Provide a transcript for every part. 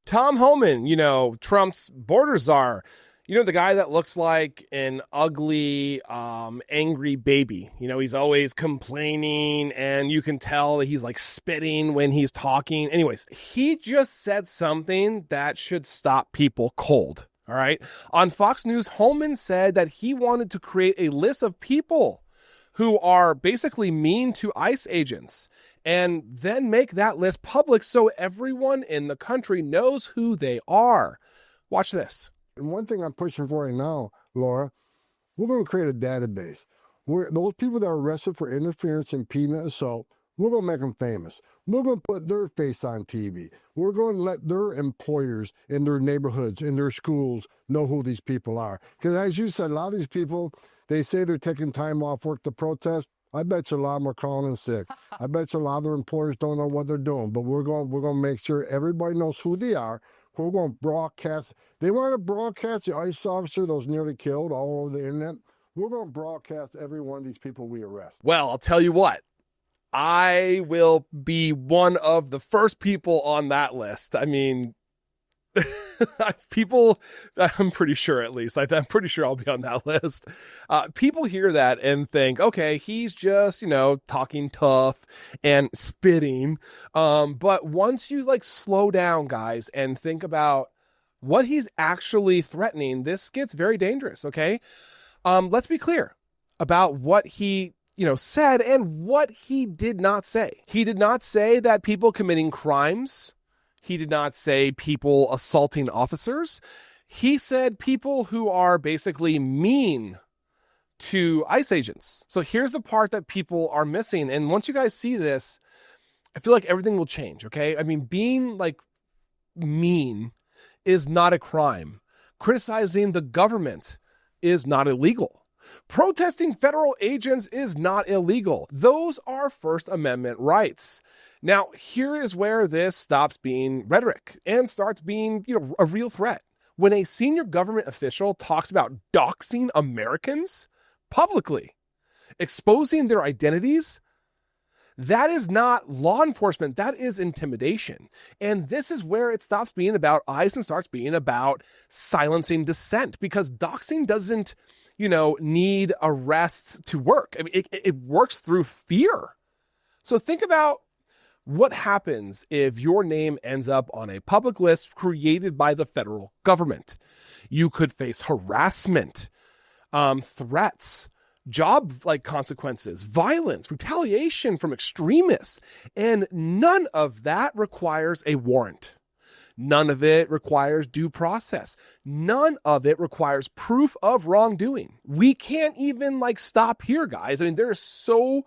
Tom Homan, Trump's border czar, the guy that looks like an ugly, angry baby. He's always complaining and you can tell that he's like spitting when he's talking. Anyways, he just said something that should stop people cold. All right. On Fox News, Homan said that he wanted to create a list of people who are basically mean to ICE agents and then make that list public so everyone in the country knows who they are. Watch this. And one thing I'm pushing for right now, Laura, we're going to create a database where those people that are arrested for interference, impediment, assault, we're going to make them famous. We're going to put their face on TV. We're going to let their employers in their neighborhoods, in their schools, know who these people are. Because as you said, a lot of these people, they say they're taking time off work to protest. I bet you a lot of them are calling in sick. I bet you a lot of their employers don't know what they're doing. But we're going to make sure everybody knows who they are. We're going to broadcast. They want to broadcast the ICE officer that was nearly killed all over the internet. We're going to broadcast every one of these people we arrest. Well, I'll tell you what. I will be one of the first people on that list. I mean, people, I'm pretty sure at least, I'm pretty sure I'll be on that list. People hear that and think, okay, he's just, talking tough and spitting. But once you slow down, guys, and think about what he's actually threatening, this gets very dangerous. Okay. Let's be clear about what he said and what he did not say. He did not say that people committing crimes. He did not say people assaulting officers. He said people who are basically mean to ICE agents. So here's the part that people are missing. And once you guys see this, I feel like everything will change. Okay. I mean, being mean is not a crime. Criticizing the government is not illegal. Protesting federal agents is not illegal. Those are First Amendment rights. Now, here is where this stops being rhetoric and starts being, a real threat. When a senior government official talks about doxing Americans publicly, exposing their identities, that is not law enforcement. That is intimidation. And this is where it stops being about ICE and starts being about silencing dissent, because doxing doesn't need arrests to work. I mean, it works through fear. So think about what happens if your name ends up on a public list created by the federal government. You could face harassment, threats, job consequences, violence, retaliation from extremists. And none of that requires a warrant. None of it requires due process. None of it requires proof of wrongdoing. We can't even stop here, guys. I mean, there's so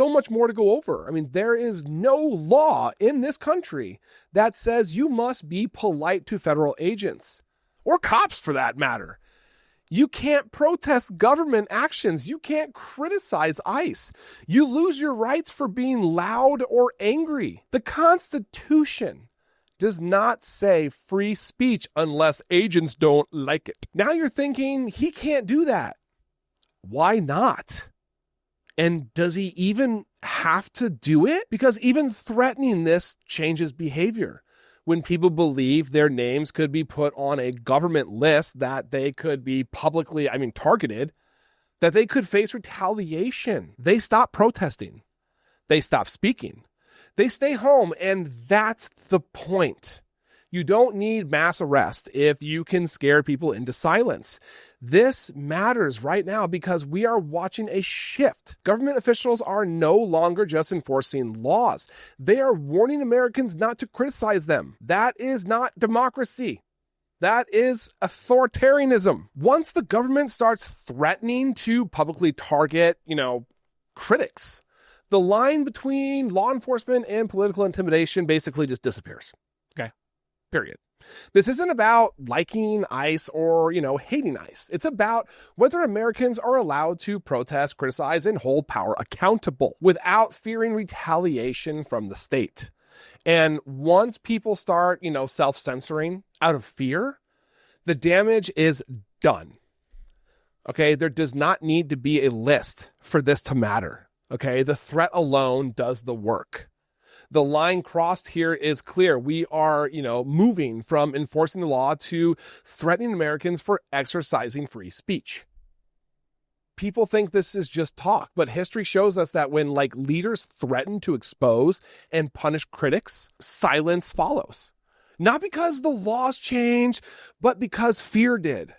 much more to go over. I mean, there is no law in this country that says you must be polite to federal agents or cops for that matter. You can't protest government actions. You can't criticize ICE. You lose your rights for being loud or angry. The Constitution does not say free speech unless agents don't like it. Now you're thinking he can't do that. Why not? And does he even have to do it? Because even threatening this changes behavior. When people believe their names could be put on a government list, that they could be publicly, targeted, that they could face retaliation, they stop protesting. They stop speaking. They stay home, and that's the point. You don't need mass arrest if you can scare people into silence. This matters right now because we are watching a shift. Government officials are no longer just enforcing laws. They are warning Americans not to criticize them. That is not democracy. That is authoritarianism. Once the government starts threatening to publicly target, critics, the line between law enforcement and political intimidation basically just disappears. Okay? Period. This isn't about liking ICE or, hating ICE. It's about whether Americans are allowed to protest, criticize, and hold power accountable without fearing retaliation from the state. And once people start, self-censoring out of fear, the damage is done. Okay? There does not need to be a list for this to matter. Okay? The threat alone does the work. The line crossed here is clear. We are, moving from enforcing the law to threatening Americans for exercising free speech. People think this is just talk, but history shows us that when leaders threaten to expose and punish critics, silence follows. Not because the laws change, but because fear did.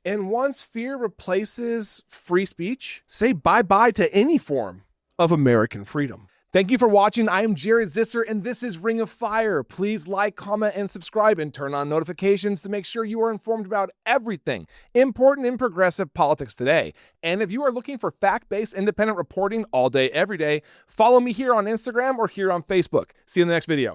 And once fear replaces free speech, say bye-bye to any form of American freedom. Thank you for watching. I am Jared Zisser, and this is Ring of Fire. Please like, comment, and subscribe, and turn on notifications to make sure you are informed about everything important in progressive politics today. And if you are looking for fact-based independent reporting all day, every day, follow me here on Instagram or here on Facebook. See you in the next video.